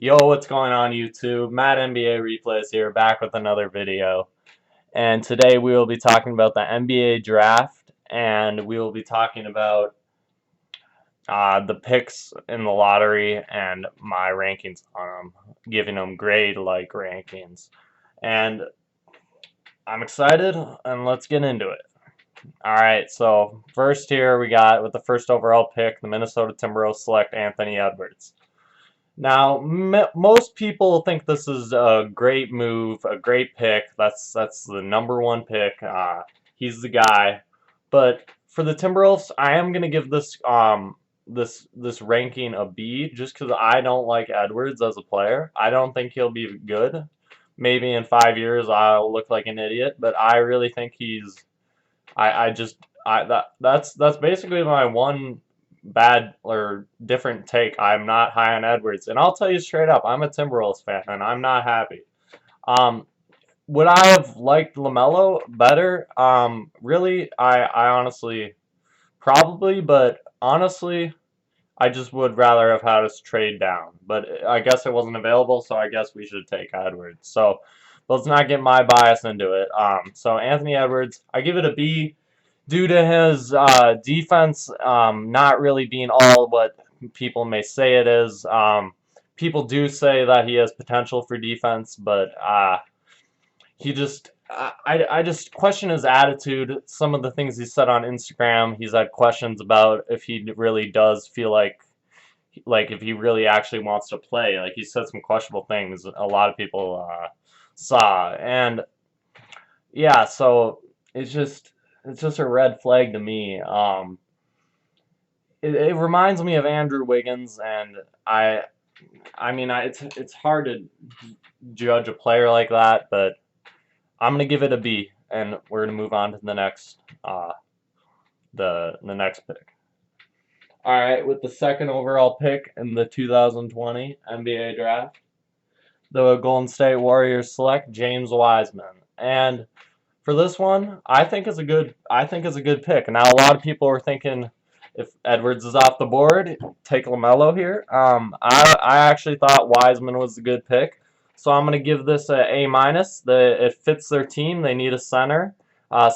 Yo, what's going on YouTube? Matt NBA Replays here, back with another video. And today we will be talking about the NBA draft, and we will be talking about the picks in the lottery and my rankings on them, giving them grade-like rankings. And I'm excited, and let's get into it. Alright, so first here we got, with the first overall pick, the Minnesota Timberwolves select Anthony Edwards. Now, most people think this is a great move, a great pick. That's the #1 pick. He's the guy. But for the Timberwolves, I am gonna give this ranking a B, just because I don't like Edwards as a player. I don't think he'll be good. Maybe in 5 years I'll look like an idiot, but I really think he's. I just that's basically my one bad or different take. I'm not high on Edwards, and I'll tell you straight up, I'm a Timberwolves fan, and I'm not happy. Um, would I have liked LaMelo better? Really, I honestly probably, but honestly, I just would rather have had us trade down. But I guess it wasn't available, so I guess we should take Edwards. So let's not get my bias into it. So Anthony Edwards, I give it a B due to his defense not really being all what people may say it is. People do say that he has potential for defense, but he just I just question his attitude. Some of the things he said on Instagram, he's had questions about if he really does feel like if he really actually wants to play. Like he said some questionable things. A lot of people saw, and yeah, so it's just a red flag to me. It reminds me of Andrew Wiggins, and it's hard to judge a player like that, but I'm gonna give it a B, and we're gonna move on to the next the next pick. All right, with the second overall pick in the 2020 NBA draft, the Golden State Warriors select James Wiseman, and for this one, I think it's a good pick. Now a lot of people are thinking if Edwards is off the board, take LaMelo here. I actually thought Wiseman was a good pick, so I'm gonna give this a A minus. It fits their team. They need a center,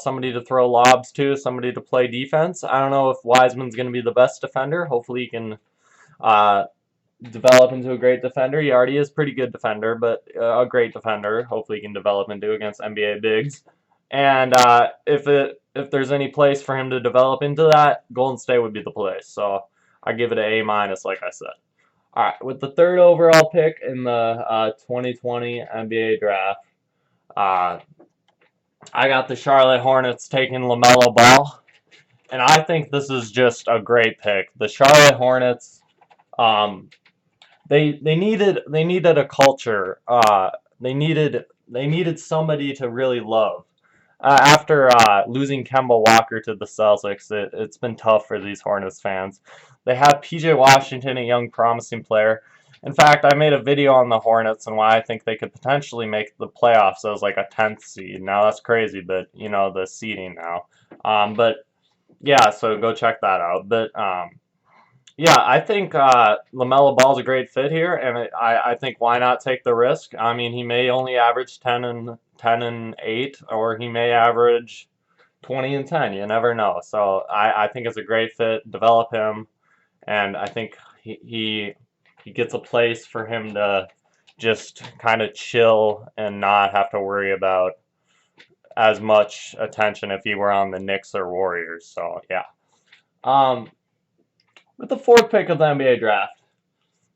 somebody to throw lobs to, somebody to play defense. I don't know if Wiseman's gonna be the best defender. Hopefully he can uh, develop into a great defender. He already is a pretty good defender, but a great defender. Hopefully he can develop into against NBA bigs. And if there's any place for him to develop into that, Golden State would be the place. So I give it an A minus, like I said. All right, with the third overall pick in the 2020 NBA draft, uh, I got the Charlotte Hornets taking LaMelo Ball, and I think this is just a great pick. The Charlotte Hornets, um, they needed a culture. They needed somebody to really love. After losing Kemba Walker to the Celtics, it's been tough for these Hornets fans. They have PJ Washington, a young promising player. In fact, I made a video on the Hornets and why I think they could potentially make the playoffs as like a 10th seed. Now that's crazy, but you know the seeding now. But yeah, so go check that out. But yeah, I think LaMelo Ball's a great fit here, and I think why not take the risk? I mean, he may only average 10 and 8, or he may average 20 and 10. You never know. So I think it's a great fit. Develop him, and I think he gets a place for him to just kind of chill and not have to worry about as much attention if he were on the Knicks or Warriors. So yeah. Um, with the fourth pick of the NBA draft,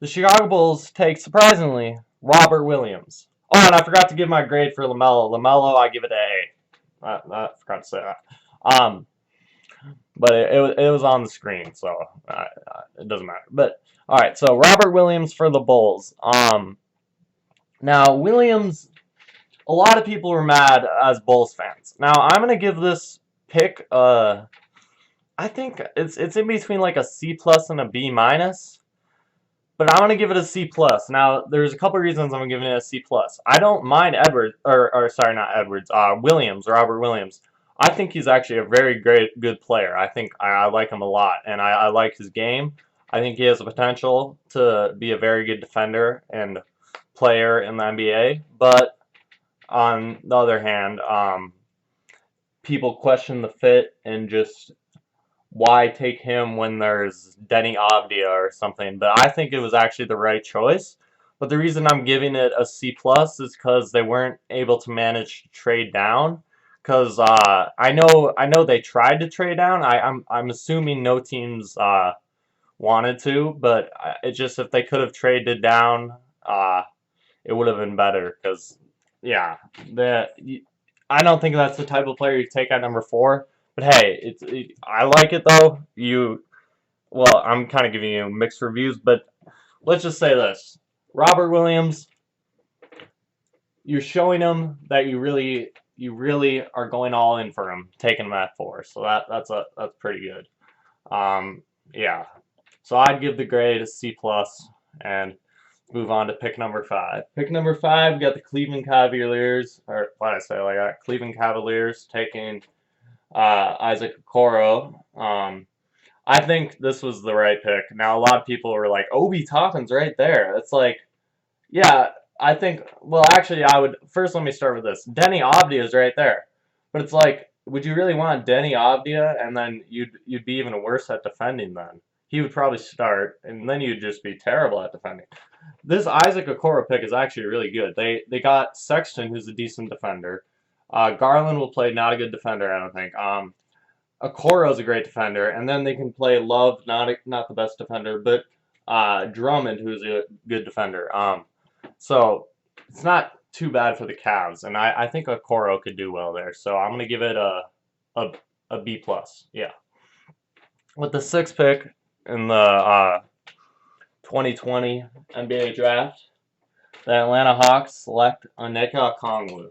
the Chicago Bulls take, surprisingly, Robert Williams. Oh, and I forgot to give my grade for LaMelo. LaMelo, I give it an A. I forgot to say that. But it was on the screen, so it doesn't matter. But all right, so Robert Williams for the Bulls. Now Williams, a lot of people were mad as Bulls fans. Now I'm gonna give this pick I think it's in between like a C plus and a B minus, but I'm gonna give it a C plus. Now there's a couple reasons I'm giving it a C plus. I don't mind Edwards, or sorry, not Edwards, Williams, Robert Williams. I think he's actually a very good player. I think I like him a lot, and I like his game. I think he has the potential to be a very good defender and player in the NBA. But on the other hand, people question the fit and just why take him when there's Denny Avdia or something. But I think it was actually the right choice. But the reason I'm giving it a C plus is because they weren't able to manage to trade down. Because I know they tried to trade down. I'm assuming no teams wanted to, but it just if they could have traded down, it would have been better. Because yeah, I don't think that's the type of player you take at number 4. But hey, I like it though. Well, I'm kind of giving you mixed reviews, but let's just say this: Robert Williams, you're showing him that you really are going all in for him, taking him at 4. So that's pretty good. Yeah. So I'd give the grade a C plus and move on to pick number 5. Pick number 5, we got the Cleveland Cavaliers, or what did I say like that? Cleveland Cavaliers taking Isaac Okoro. I think this was the right pick. Now, a lot of people were like, Obi Toppin's right there. It's like, yeah, I think, well, actually, first let me start with this. Denny Avdia is right there. But it's like, would you really want Denny Avdia, and then you'd be even worse at defending then? He would probably start, and then you'd just be terrible at defending. This Isaac Okoro pick is actually really good. They got Sexton, who's a decent defender. Garland will play, not a good defender, I don't think. Okoro's a great defender, and then they can play Love, not the best defender, but Drummond, who's a good defender. So it's not too bad for the Cavs, and I think Okoro could do well there. So I'm gonna give it a B plus. Yeah. With the 6th pick in the 2020 NBA draft, the Atlanta Hawks select Onyeka Okongwu.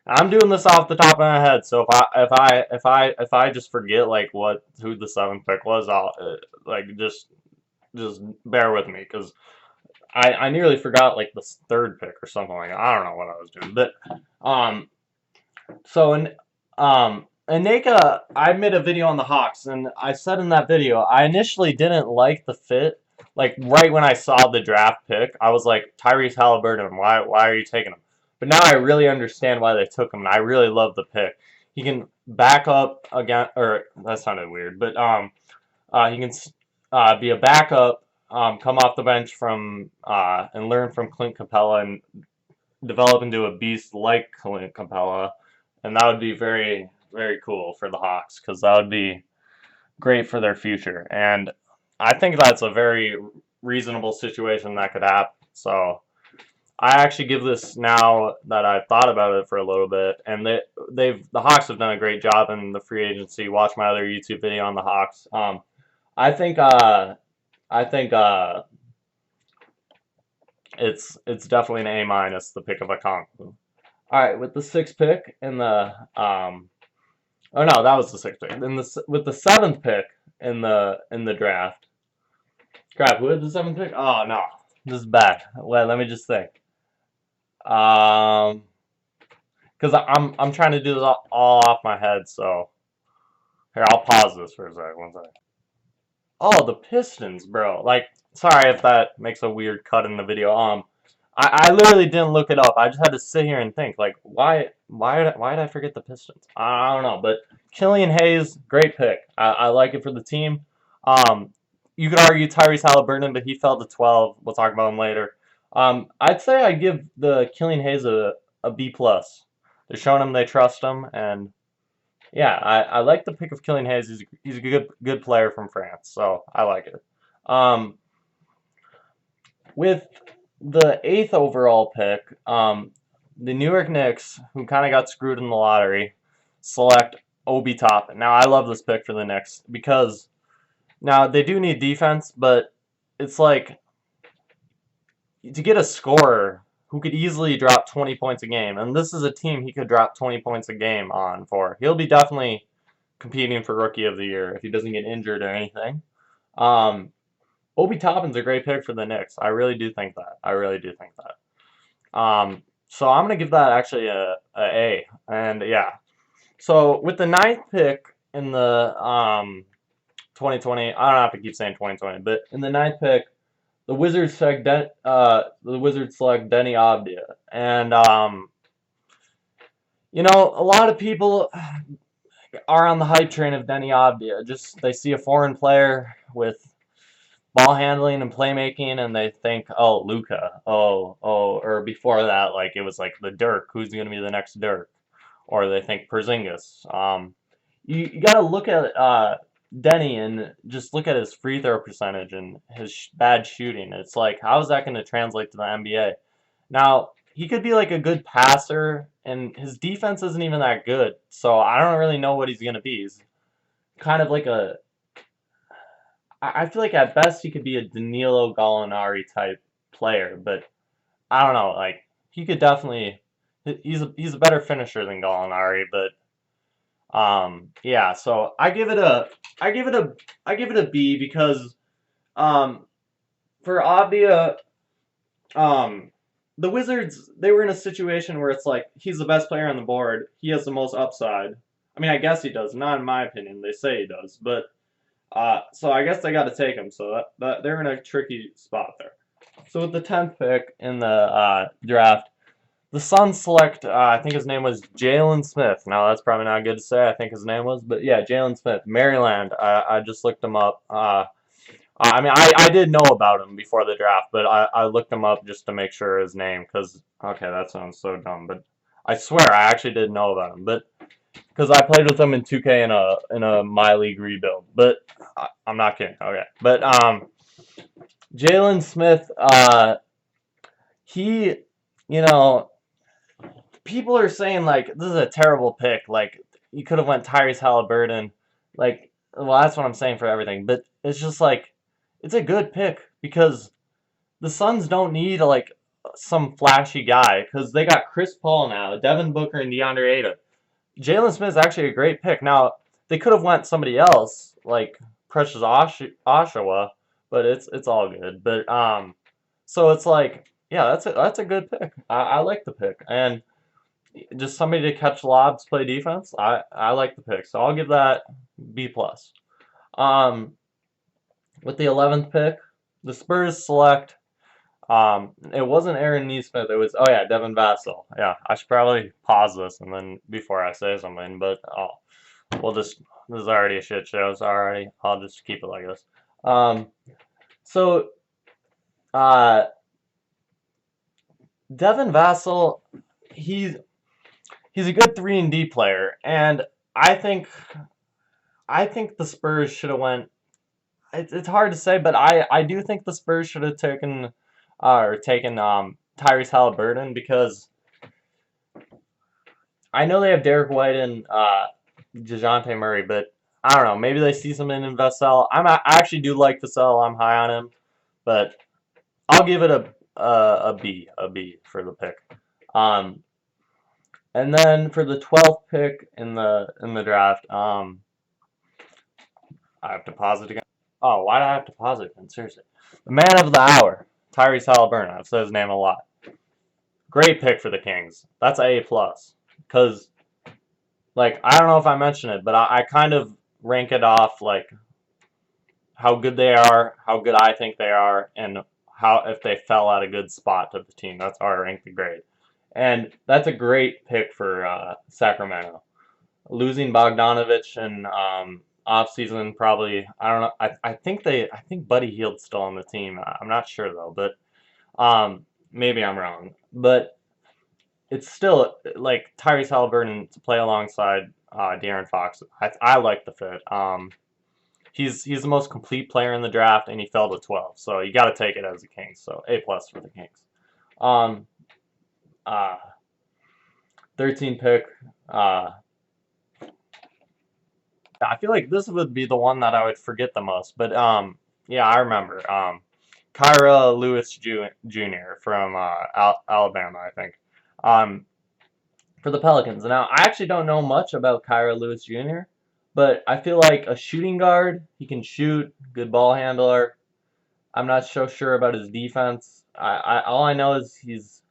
I'm doing this off the top of my head, so if I just forget like who the 7th pick was, I'll like just bear with me because I nearly forgot like the 3rd pick or something like that. I don't know what I was doing, but so in Aneka, I made a video on the Hawks, and I said in that video I initially didn't like the fit. Like right when I saw the draft pick, I was like, Tyrese Halliburton, why are you taking him? But now I really understand why they took him, and I really love the pick. He can back up again, or that sounded weird, but he can be a backup, come off the bench from and learn from Clint Capella and develop into a beast like Clint Capella, and that would be very very cool for the Hawks because that would be great for their future. And I think that's a very reasonable situation that could happen. So I actually give this, now that I've thought about it for a little bit, and the Hawks have done a great job in the free agency. Watch my other YouTube video on the Hawks. I think it's definitely an A minus, the pick of Okongwu. All right, with the 6th pick in the oh no, that was the 6th pick. With the 7th pick in the draft. Crap, who had the 7th pick? Oh no, this is bad. Wait, let me just think. Because I'm trying to do this all off my head, so here, I'll pause this for a second. One second. Oh, the Pistons, bro. Like, sorry if that makes a weird cut in the video. I literally didn't look it up. I just had to sit here and think, like, why did I forget the Pistons? I don't know, but Killian Hayes, great pick. I like it for the team. You could argue Tyrese Halliburton, but he fell to 12. We'll talk about him later. I'd say I give the Killian Hayes a B plus. They're showing him they trust him, and yeah, I like the pick of Killian Hayes. He's a good player from France, so I like it. With the 8th overall pick, the New York Knicks, who kind of got screwed in the lottery, select Obi Toppin. Now, I love this pick for the Knicks because now they do need defense, but it's like to get a scorer who could easily drop 20 points a game, and this is a team he could drop 20 points a game on for. He'll be definitely competing for Rookie of the Year if he doesn't get injured or anything. Obi Toppin's a great pick for the Knicks. I really do think that. I really do think that. So I'm gonna give that actually a A. And yeah. So with the 9th pick in the 2020. I don't have to keep saying 2020, but in the 9th pick, the Wizards select Denny Avdia, and you know, a lot of people are on the hype train of Denny Avdia. Just they see a foreign player with ball handling and playmaking, and they think, oh, Luka, or before that, like it was like the Dirk, who's going to be the next Dirk, or they think Porzingis. You got to look at Denny and just look at his free throw percentage and his bad shooting. It's like, how is that going to translate to the NBA? Now, he could be like a good passer, and his defense isn't even that good, so I don't really know what he's going to be. He's kind of like a I feel like at best he could be a Danilo Gallinari type player, but I don't know. Like he could definitely, he's a better finisher than Gallinari, but yeah. So I give it a B because for Avdia, the Wizards, they were in a situation where it's like he's the best player on the board. He has the most upside. I mean, I guess he does. Not in my opinion. They say he does, but. So I guess they got to take him. So that they're in a tricky spot there. So with the 10th pick in the draft, the Suns select. I think his name was Jalen Smith. Now that's probably not good to say. I think his name was, but yeah, Jalen Smith, Maryland. I just looked him up. I mean, I did know about him before the draft, but I looked him up just to make sure his name. Cause okay, that sounds so dumb, but I swear I actually did know about him, but. Because I played with him in 2K in a My League rebuild, but I'm not kidding. Okay, but Jalen Smith, he, you know, people are saying like this is a terrible pick. Like you could have went Tyrese Halliburton. Like, well, that's what I'm saying for everything. But it's just like it's a good pick because the Suns don't need like some flashy guy because they got Chris Paul now, Devin Booker, and DeAndre Ayton. Jalen Smith is actually a great pick. Now they could have went somebody else like Precious Oshawa, but it's all good. But so it's like yeah, that's a good pick. I like the pick and just somebody to catch lobs, play defense. I like the pick, so I'll give that B plus. Um, with the 11th pick, the Spurs select. It wasn't Aaron Nesmith. It was Devin Vassell. Yeah, I should probably pause this and then before I say something, but we'll just this is already a shit show. So already I'll just keep it like this. So Devin Vassell, he's a good 3-and-D player, and I think the Spurs should have went. It's hard to say, but I do think the Spurs should have taken Tyrese Halliburton because I know they have Derek White and DeJounte Murray, but I don't know. Maybe they see something in Vassell. I actually do like Vassell. I'm high on him, but I'll give it a B for the pick. And then for the 12th pick in the draft, I have to pause it again. Oh, why do I have to pause it again? Seriously, the man of the hour, Tyrese Halliburton. I've said his name a lot. Great pick for the Kings. That's A plus. Because, like, I don't know if I mentioned it, but I kind of rank it off, like, how good they are, how good I think they are, and how if they fell at a good spot to the team. That's how I rank the grade. And that's a great pick for Sacramento. Losing Bogdanovich and offseason probably, I don't know. I think Buddy Hield's still on the team. I'm not sure, though, but maybe I'm wrong. But it's still like Tyrese Halliburton to play alongside De'Aaron Fox. I like the fit. He's the most complete player in the draft, and he fell to 12. So you got to take it as a Kings. So A plus for the Kings. 13 pick. I feel like this would be the one that I would forget the most, but yeah, I remember. Kyra Lewis Jr. from Alabama, I think. For the Pelicans. Now, I actually don't know much about Kyra Lewis Jr., but I feel like a shooting guard. He can shoot, good ball handler. I'm not so sure about his defense. All I know is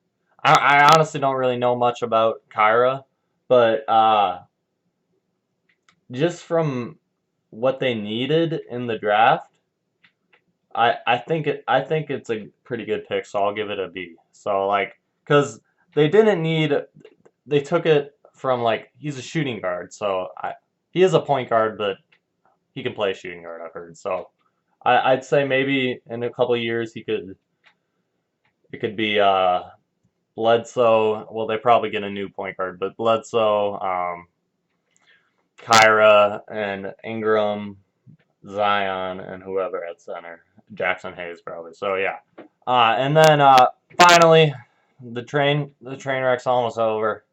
I honestly don't really know much about Kyra, but just from what they needed in the draft, I think it's a pretty good pick, so I'll give it a B. So like, cause they didn't need, they took it from like he's a shooting guard, so he is a point guard, but he can play shooting guard. I've heard. So I'd say maybe in a couple of years it could be Bledsoe. Well, they probably get a new point guard, but Bledsoe, Kyra, and Ingram, Zion, and whoever at center. Jackson Hayes probably. So yeah. And then finally, the train wreck's almost over.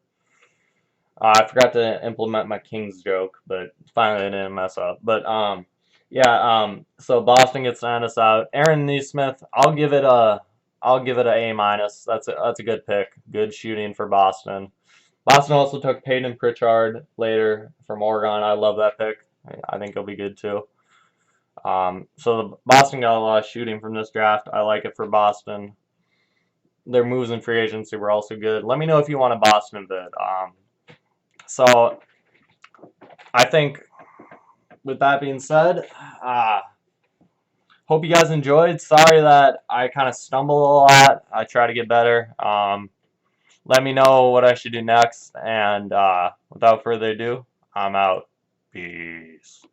I forgot to implement my Kings joke, but finally I didn't mess up. But yeah. So Boston gets to end us out. Aaron Nesmith, I'll give it a A minus. That's a good pick. Good shooting for Boston. Boston also took Peyton Pritchard later from Oregon. I love that pick. I think he'll be good too. So Boston got a lot of shooting from this draft. I like it for Boston. Their moves in free agency were also good. Let me know if you want a Boston vid. So I think with that being said, hope you guys enjoyed. Sorry that I kind of stumble a lot. I try to get better. Let me know what I should do next. And without further ado, I'm out. Peace.